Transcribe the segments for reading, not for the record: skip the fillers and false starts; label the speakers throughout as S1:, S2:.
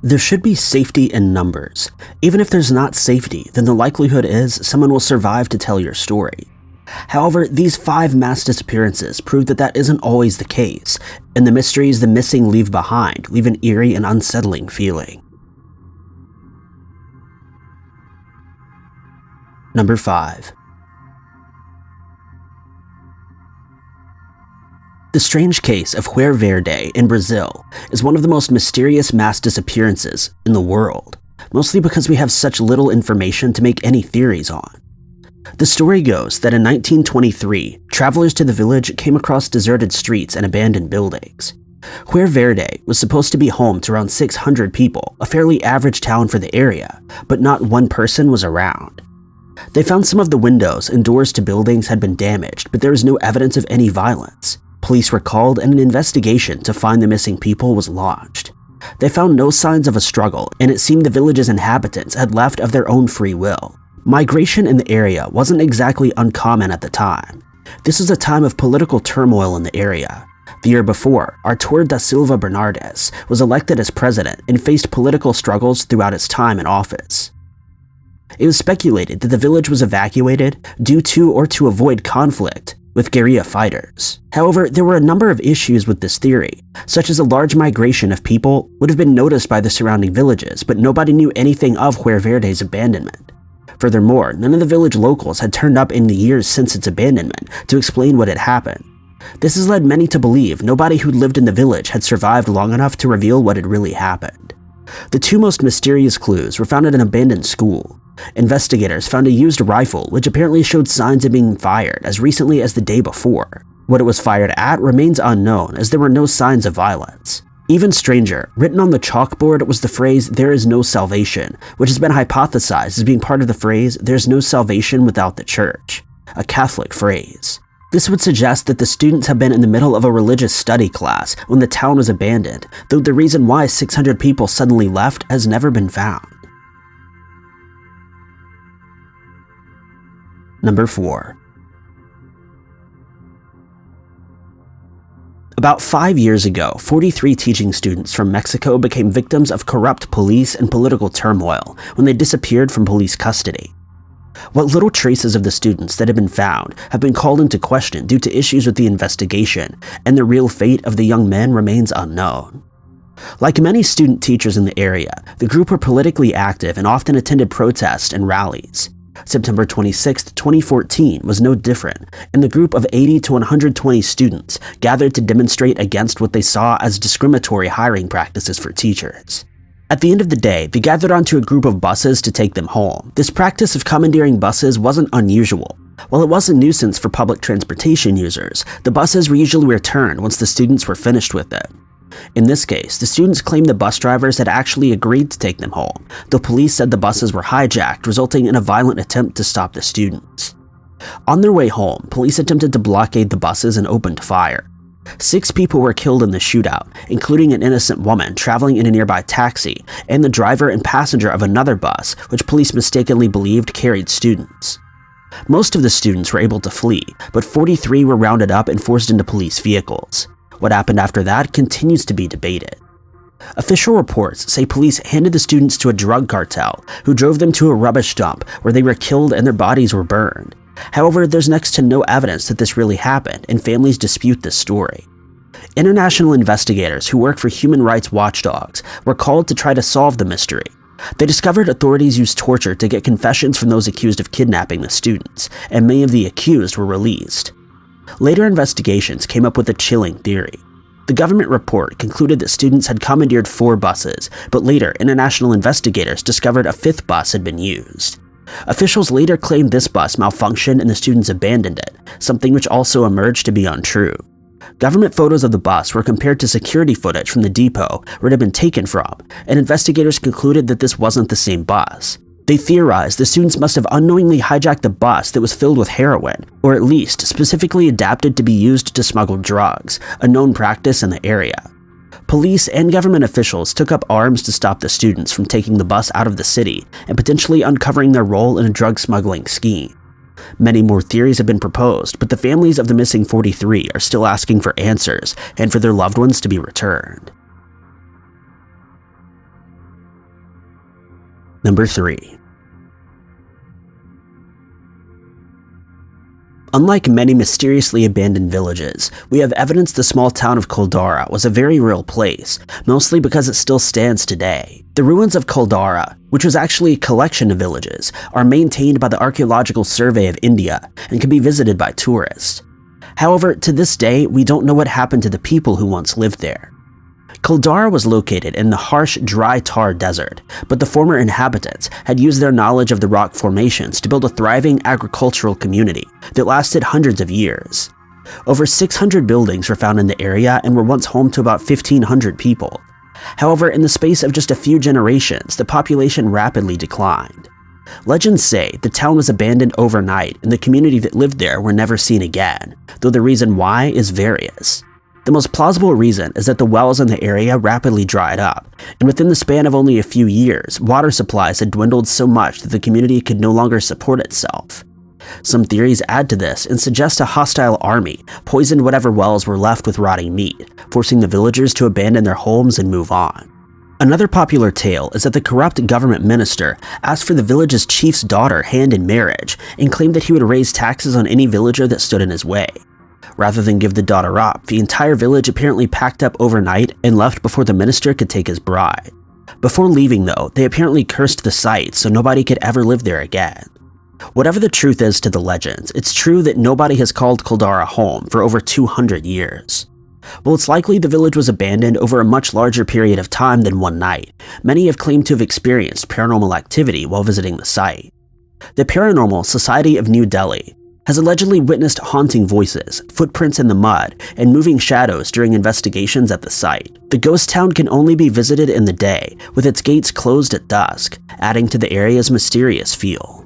S1: There should be safety in numbers. Even if there's not safety, then the likelihood is someone will survive to tell your story. However, these 5 mass disappearances prove that that isn't always the case, and the mysteries the missing leave behind leave an eerie and unsettling feeling. Number 5. The strange case of Juer Verde in Brazil is one of the most mysterious mass disappearances in the world, mostly because we have such little information to make any theories on. The story goes that in 1923, travelers to the village came across deserted streets and abandoned buildings. Juer Verde was supposed to be home to around 600 people, a fairly average town for the area, but not one person was around. They found some of the windows and doors to buildings had been damaged, but there was no evidence of any violence. Police were called and an investigation to find the missing people was launched. They found no signs of a struggle, and it seemed the village's inhabitants had left of their own free will. Migration in the area wasn't exactly uncommon at the time. This was a time of political turmoil in the area. The year before, Artur da Silva Bernardes was elected as president and faced political struggles throughout his time in office. It was speculated that the village was evacuated due to or to avoid conflict with guerrilla fighters. However, there were a number of issues with this theory, such as a large migration of people would have been noticed by the surrounding villages, but nobody knew anything of Juer Verde's abandonment. Furthermore, none of the village locals had turned up in the years since its abandonment to explain what had happened. This has led many to believe nobody who'd lived in the village had survived long enough to reveal what had really happened. The 2 most mysterious clues were found at an abandoned school. Investigators found a used rifle which apparently showed signs of being fired as recently as the day before. What it was fired at remains unknown as there were no signs of violence. Even stranger, written on the chalkboard was the phrase "there is no salvation," which has been hypothesized as being part of the phrase "there's no salvation without the church," a Catholic phrase. This would suggest that the students have been in the middle of a religious study class when the town was abandoned, though the reason why 600 people suddenly left has never been found. Number 4. About 5 years ago, 43 teaching students from Mexico became victims of corrupt police and political turmoil when they disappeared from police custody. What little traces of the students that have been found have been called into question due to issues with the investigation, and the real fate of the young men remains unknown. Like many student teachers in the area, the group were politically active and often attended protests and rallies. September 26, 2014 was no different, and the group of 80 to 120 students gathered to demonstrate against what they saw as discriminatory hiring practices for teachers. At the end of the day, they gathered onto a group of buses to take them home. This practice of commandeering buses wasn't unusual. While it was a nuisance for public transportation users, the buses were usually returned once the students were finished with it. In this case, the students claimed the bus drivers had actually agreed to take them home, though police said the buses were hijacked, resulting in a violent attempt to stop the students. On their way home, police attempted to blockade the buses and opened fire. 6 people were killed in the shootout, including an innocent woman traveling in a nearby taxi, and the driver and passenger of another bus, which police mistakenly believed carried students. Most of the students were able to flee, but 43 were rounded up and forced into police vehicles. What happened after that continues to be debated. Official reports say police handed the students to a drug cartel who drove them to a rubbish dump where they were killed and their bodies were burned. However, there's next to no evidence that this really happened, and families dispute this story. International investigators who work for human rights watchdogs were called to try to solve the mystery. They discovered authorities used torture to get confessions from those accused of kidnapping the students, and many of the accused were released. Later investigations came up with a chilling theory. The government report concluded that students had commandeered 4 buses, but later international investigators discovered a 5th bus had been used. Officials later claimed this bus malfunctioned and the students abandoned it, something which also emerged to be untrue. Government photos of the bus were compared to security footage from the depot where it had been taken from, and investigators concluded that this wasn't the same bus. They theorized the students must have unknowingly hijacked a bus that was filled with heroin, or at least specifically adapted to be used to smuggle drugs, a known practice in the area. Police and government officials took up arms to stop the students from taking the bus out of the city and potentially uncovering their role in a drug smuggling scheme. Many more theories have been proposed, but the families of the missing 43 are still asking for answers and for their loved ones to be returned. Number 3. Unlike many mysteriously abandoned villages, we have evidence the small town of Kuldara was a very real place, mostly because it still stands today. The ruins of Kuldara, which was actually a collection of villages, are maintained by the Archaeological Survey of India and can be visited by tourists. However, to this day, we don't know what happened to the people who once lived there. Kuldara was located in the harsh, dry tar desert, but the former inhabitants had used their knowledge of the rock formations to build a thriving agricultural community that lasted hundreds of years. Over 600 buildings were found in the area and were once home to about 1,500 people. However, in the space of just a few generations, the population rapidly declined. Legends say the town was abandoned overnight and the community that lived there were never seen again, though the reason why is various. The most plausible reason is that the wells in the area rapidly dried up, and within the span of only a few years, water supplies had dwindled so much that the community could no longer support itself. Some theories add to this and suggest a hostile army poisoned whatever wells were left with rotting meat, forcing the villagers to abandon their homes and move on. Another popular tale is that the corrupt government minister asked for the village's chief's daughter hand in marriage and claimed that he would raise taxes on any villager that stood in his way. Rather than give the daughter up, the entire village apparently packed up overnight and left before the minister could take his bride. Before leaving though, they apparently cursed the site so nobody could ever live there again. Whatever the truth is to the legends, it's true that nobody has called Kuldara home for over 200 years. While it's likely the village was abandoned over a much larger period of time than one night, many have claimed to have experienced paranormal activity while visiting the site. The Paranormal Society of New Delhi has allegedly witnessed haunting voices, footprints in the mud, and moving shadows during investigations at the site. The ghost town can only be visited in the day, with its gates closed at dusk, adding to the area's mysterious feel.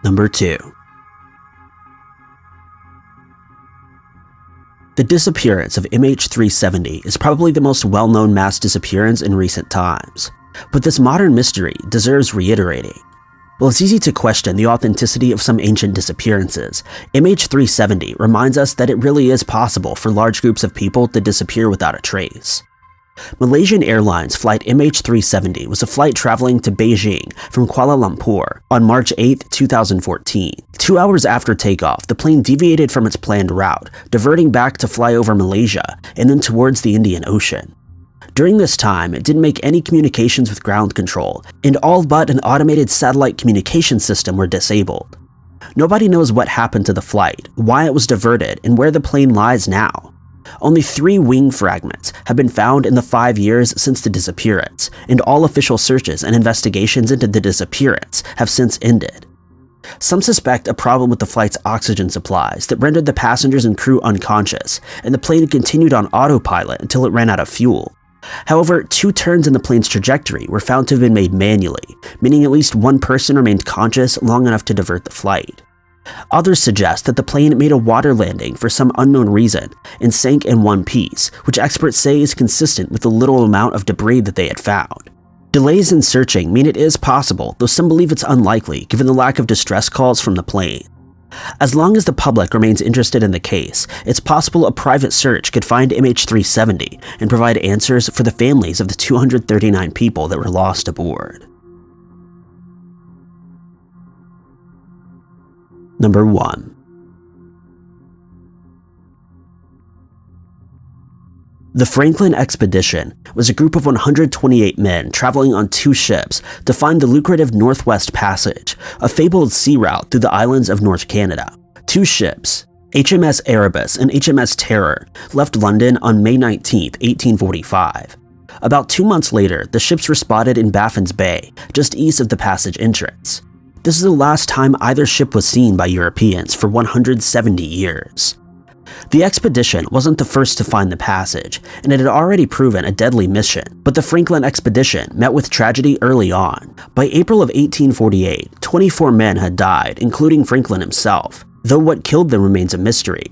S1: Number 2. The disappearance of MH370 is probably the most well-known mass disappearance in recent times, but this modern mystery deserves reiterating. While it's easy to question the authenticity of some ancient disappearances, MH370 reminds us that it really is possible for large groups of people to disappear without a trace. Malaysian Airlines flight MH370 was a flight traveling to Beijing from Kuala Lumpur on March 8, 2014. 2 hours after takeoff, the plane deviated from its planned route, diverting back to fly over Malaysia and then towards the Indian Ocean. During this time, it didn't make any communications with ground control, and all but an automated satellite communication system were disabled. Nobody knows what happened to the flight, why it was diverted, and where the plane lies now. Only 3 wing fragments have been found in the 5 years since the disappearance, and all official searches and investigations into the disappearance have since ended. Some suspect a problem with the flight's oxygen supplies that rendered the passengers and crew unconscious, and the plane continued on autopilot until it ran out of fuel. However, 2 turns in the plane's trajectory were found to have been made manually, meaning at least one person remained conscious long enough to divert the flight. Others suggest that the plane made a water landing for some unknown reason and sank in one piece, which experts say is consistent with the little amount of debris that they had found. Delays in searching mean it is possible, though some believe it's unlikely given the lack of distress calls from the plane. As long as the public remains interested in the case, it's possible a private search could find MH370 and provide answers for the families of the 239 people that were lost aboard. Number 1. The Franklin Expedition was a group of 128 men traveling on 2 ships to find the lucrative Northwest Passage, a fabled sea route through the islands of North Canada. 2 ships, HMS Erebus and HMS Terror, left London on May 19, 1845. About 2 months later, the ships were spotted in Baffin's Bay, just east of the passage entrance. This is the last time either ship was seen by Europeans for 170 years. The expedition wasn't the first to find the passage, and it had already proven a deadly mission, but the Franklin expedition met with tragedy early on. By April of 1848, 24 men had died, including Franklin himself, though what killed them remains a mystery.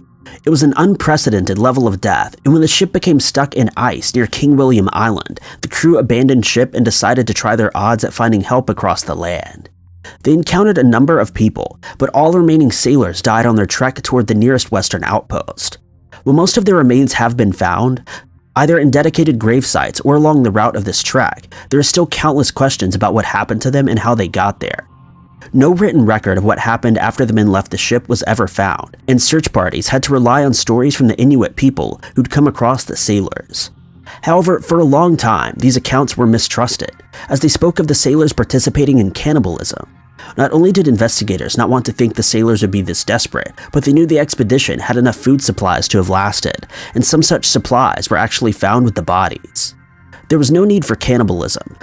S1: It was an unprecedented level of death, and when the ship became stuck in ice near King William Island, the crew abandoned ship and decided to try their odds at finding help across the land. They encountered a number of people, but all remaining sailors died on their trek toward the nearest western outpost. While most of their remains have been found, Either in dedicated grave sites or along the route of this trek, there are still countless questions about what happened to them and how they got there. No written record of what happened after the men left the ship was ever found, and search parties had to rely on stories from the Inuit people who'd come across the sailors. However, for a long time, these accounts were mistrusted, as they spoke of the sailors participating in cannibalism. Not only did investigators not want to think the sailors would be this desperate, but they knew the expedition had enough food supplies to have lasted, and some such supplies were actually found with the bodies. There was no need for cannibalism,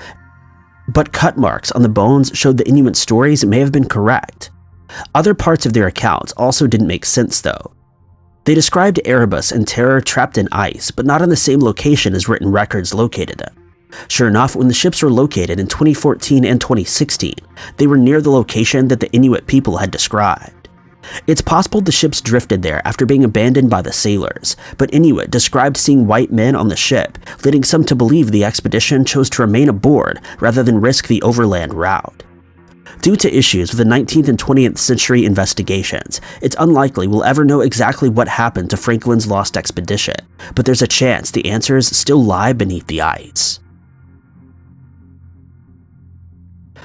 S1: but cut marks on the bones showed the Inuit stories may have been correct. Other parts of their accounts also didn't make sense though. They described Erebus and Terror trapped in ice, but not in the same location as written records located them. Sure enough, when the ships were located in 2014 and 2016, they were near the location that the Inuit people had described. It's possible the ships drifted there after being abandoned by the sailors, but Inuit described seeing white men on the ship, leading some to believe the expedition chose to remain aboard rather than risk the overland route. Due to issues with the 19th and 20th century investigations, it's unlikely we'll ever know exactly what happened to Franklin's lost expedition, but there's a chance the answers still lie beneath the ice.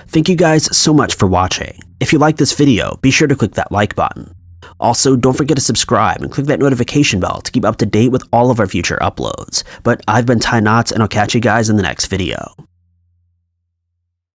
S1: Thank you guys so much for watching. If you like this video, be sure to click that like button. Also, don't forget to subscribe and click that notification bell to keep up to date with all of our future uploads. But I've been Ty Knotts, and I'll catch you guys in the next video.